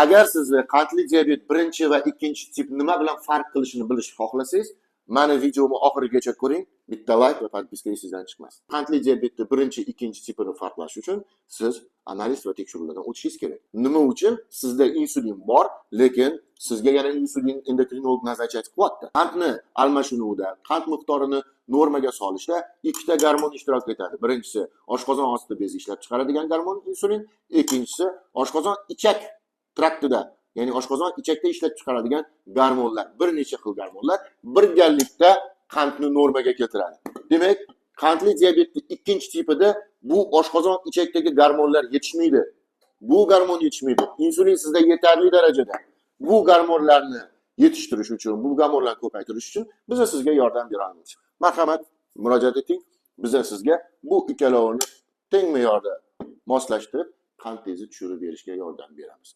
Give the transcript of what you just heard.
Agar sizni qandli diabet birinchi va ikkinchi tip nima bilan farq qilishini bilishni xohlasangiz, mani videomni oxirigacha ko'ring. Bitta like va podpiska sizdan chiqmasin. Qandli diabetni birinchi, ikkinchi tipini farqlash uchun siz analiz va tekshiruvlardan o'tishingiz kerak. Nima uchun? Sizda insulin bor, lekin sizga yana insulin endokrinolog nazarcha aytib qo'yapti. Qandni almashinuvda, qand miqdorini normaga solishda ikkita gormon ishtirok etadi. Birinchisi oshqozon osti bezi ishlab chiqaradigan gormon insulin, ikkinchisi oshqozon ichak traktida, ya'ni oshqozon ichakda ishlab chiqaradigan gormonlar, bir necha xil gormonlar birgalikda qandni normaga keltiradi. Demak, qandli diabetning ikkinchi tipida bu oshqozon ichakdagi gormonlar yetishmaydi. Bu gormon yetishmaydi. Insulin sizda yetarli darajada. Bu gormonlarni yetishtirish uchun, bu gormonlarni ko'paytirish uchun biz sizga yordam beramiz. Marhamat, murojaat eting. Biz sizga bu ikkalarini teng me'yorda moslashtirib, qandingizni tushirib berishga yordam beramiz.